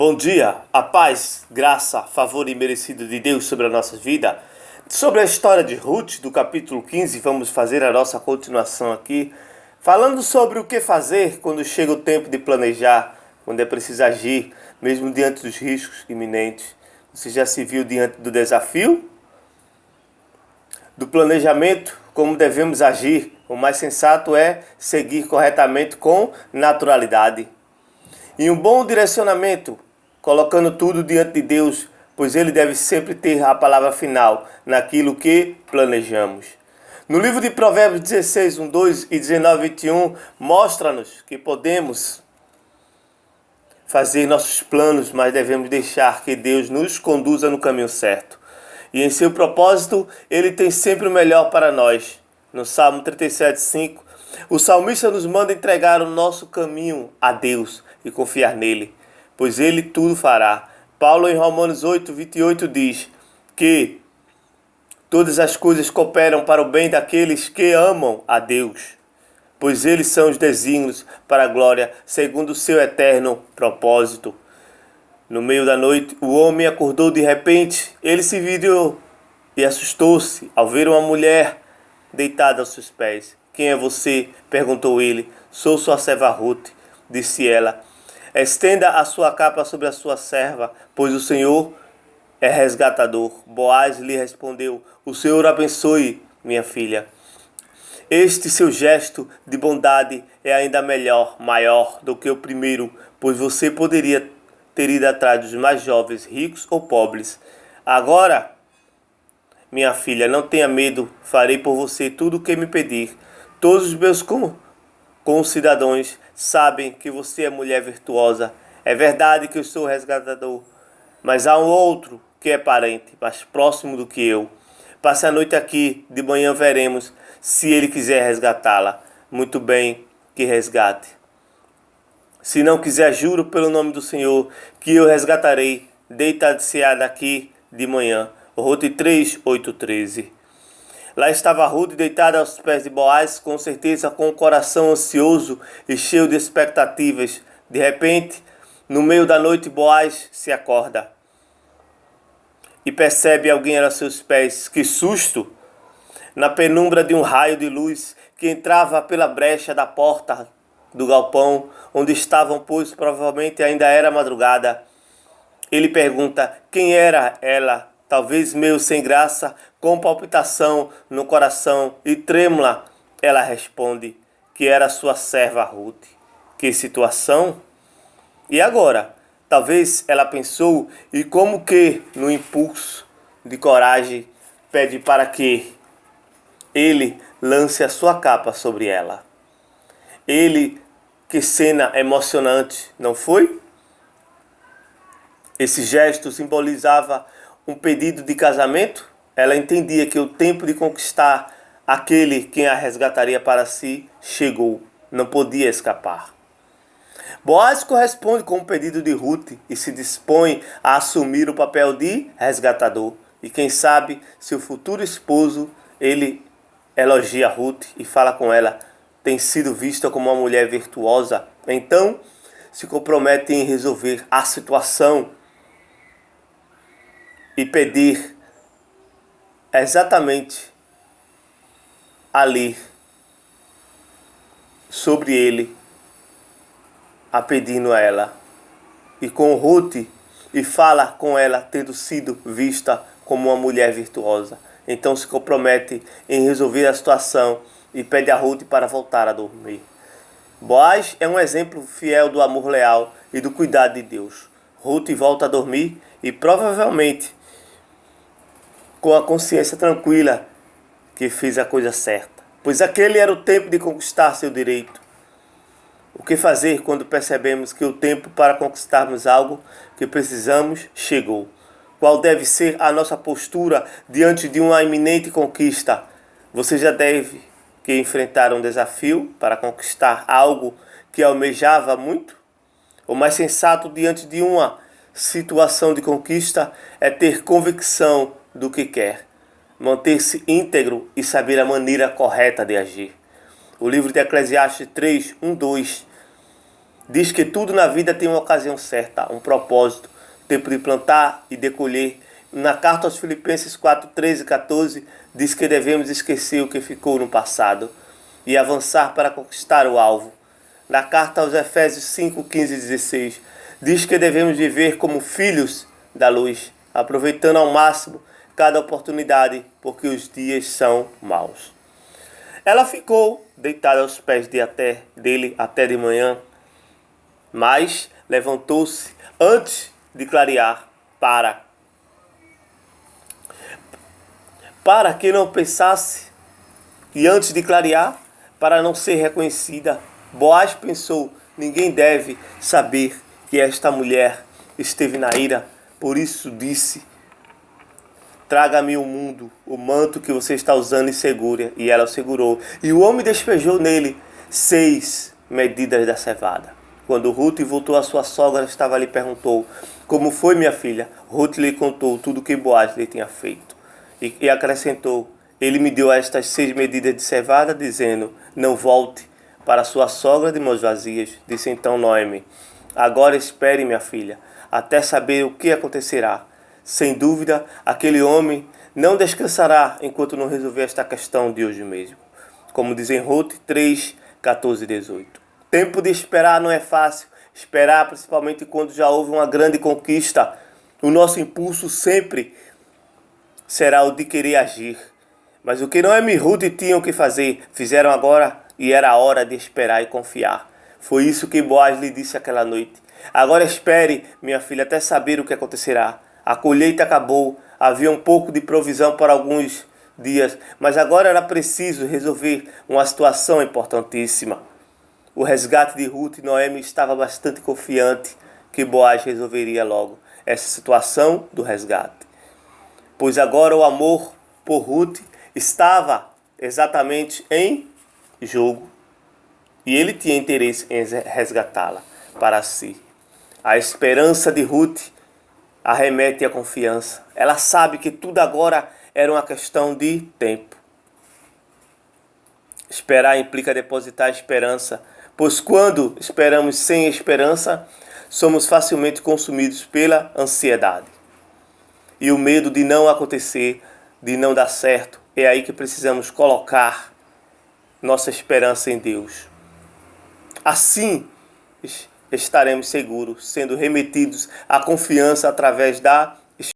Bom dia, a paz, graça, favor imerecido de Deus sobre a nossa vida. Sobre a história de Ruth, do capítulo 15, vamos fazer a nossa continuação aqui, falando sobre o que fazer quando chega o tempo de planejar, quando é preciso agir, mesmo diante dos riscos iminentes. Você já se viu diante do desafio? Do planejamento, como devemos agir? O mais sensato é seguir corretamente com naturalidade. E um bom direcionamento, colocando tudo diante de Deus, pois Ele deve sempre ter a palavra final naquilo que planejamos. No livro de Provérbios 16, 2 e 19, 21, mostra-nos que podemos fazer nossos planos, mas devemos deixar que Deus nos conduza no caminho certo. E em seu propósito, Ele tem sempre o melhor para nós. No Salmo 37, 5, o salmista nos manda entregar o nosso caminho a Deus e confiar nele, pois ele tudo fará. Paulo em Romanos 8, 28 diz que todas as coisas cooperam para o bem daqueles que amam a Deus, pois eles são os desígnios para a glória, segundo o seu eterno propósito. No meio da noite, o homem acordou de repente, ele se virou e assustou-se ao ver uma mulher deitada aos seus pés. Quem é você? Perguntou ele. Sou sua serva Ruth, disse ela. Estenda a sua capa sobre a sua serva, pois o Senhor é resgatador. Boaz lhe respondeu, o Senhor abençoe, minha filha. Este seu gesto de bondade é ainda maior do que o primeiro, pois você poderia ter ido atrás dos mais jovens, ricos ou pobres. Agora, minha filha, não tenha medo, farei por você tudo o que me pedir. Todos os meus concidadãos sabem que você é mulher virtuosa. É verdade que eu sou resgatador, mas há um outro que é parente, mais próximo do que eu. Passe a noite aqui, de manhã veremos se ele quiser resgatá-la. Muito bem, que resgate. Se não quiser, juro pelo nome do Senhor que eu resgatarei. Deita-se daqui de manhã. Ruth 3, 8, 13. Lá estava Ruth deitada aos pés de Boaz, com certeza com o coração ansioso e cheio de expectativas. De repente, no meio da noite, Boaz se acorda e percebe alguém aos seus pés. Que susto! Na penumbra de um raio de luz que entrava pela brecha da porta do galpão, onde estavam, pois provavelmente ainda era madrugada. Ele pergunta quem era ela. Talvez meio sem graça, com palpitação no coração e trêmula, ela responde que era sua serva Ruth. Que situação! E agora? Talvez ela pensou e como que, no impulso de coragem, pede para que ele lance a sua capa sobre ela. Que cena emocionante, não foi? Esse gesto simbolizava um pedido de casamento. Ela entendia que o tempo de conquistar aquele quem a resgataria para si chegou, não podia escapar. Boaz corresponde com o pedido de Ruth e se dispõe a assumir o papel de resgatador. E quem sabe, seu futuro esposo, ele elogia Ruth e fala com ela, tem sido vista como uma mulher virtuosa. Então, se compromete em resolver a situação e pedir exatamente ali sobre ele, a pedindo a ela. E com Ruth, e fala com ela tendo sido vista como uma mulher virtuosa. Então se compromete em resolver a situação e pede a Ruth para voltar a dormir. Boaz é um exemplo fiel do amor leal e do cuidado de Deus. Ruth volta a dormir e provavelmente com a consciência tranquila que fez a coisa certa, pois aquele era o tempo de conquistar seu direito. O que fazer quando percebemos que o tempo para conquistarmos algo que precisamos chegou? Qual deve ser a nossa postura diante de uma iminente conquista? Você já deve que enfrentar um desafio para conquistar algo que almejava muito? O mais sensato diante de uma situação de conquista é ter convicção do que quer, manter-se íntegro e saber a maneira correta de agir. O livro de Eclesiastes 3, 1, 2 Diz que tudo na vida tem uma ocasião certa, um propósito, tempo de plantar e de colher. Na carta aos Filipenses 4, 13 e 14, diz que devemos esquecer o que ficou no passado e avançar para conquistar o alvo. Na carta aos Efésios 5, 15 e 16, diz que devemos viver como filhos da luz, aproveitando ao máximo cada oportunidade, porque os dias são maus. Ela ficou deitada aos pés dele até de manhã, mas levantou-se antes de clarear para que não pensasse, e antes de clarear, para não ser reconhecida. Boaz pensou: ninguém deve saber que esta mulher esteve na ira, por isso disse: traga-me o manto que você está usando e segure. E ela o segurou. E o homem despejou nele 6 medidas da cevada. Quando Ruth voltou à sua sogra, estava ali e perguntou: como foi, minha filha? Ruth lhe contou tudo o que Boaz lhe tinha feito. E acrescentou: ele me deu estas 6 medidas de cevada, dizendo: não volte para sua sogra de mãos vazias. Disse então Noemi: agora espere, minha filha, até saber o que acontecerá. Sem dúvida, aquele homem não descansará enquanto não resolver esta questão de hoje mesmo. Como diz em Ruth 3, 14 e 18. Tempo de esperar não é fácil. Esperar, principalmente quando já houve uma grande conquista. O nosso impulso sempre será o de querer agir. Mas o que Noemi e Ruth tinham que fazer, fizeram agora, e era a hora de esperar e confiar. Foi isso que Boaz lhe disse aquela noite. Agora espere, minha filha, até saber o que acontecerá. A colheita acabou, havia um pouco de provisão para alguns dias, mas agora era preciso resolver uma situação importantíssima. O resgate de Ruth e Noemi estava bastante confiante que Boaz resolveria logo essa situação do resgate. Pois agora o amor por Ruth estava exatamente em jogo e ele tinha interesse em resgatá-la para si. A esperança de Ruth arremete à confiança. Ela sabe que tudo agora era uma questão de tempo. Esperar implica depositar esperança, pois quando esperamos sem esperança, somos facilmente consumidos pela ansiedade. E o medo de não acontecer, de não dar certo, é aí que precisamos colocar nossa esperança em Deus. Assim, estaremos seguros, sendo remetidos à confiança através da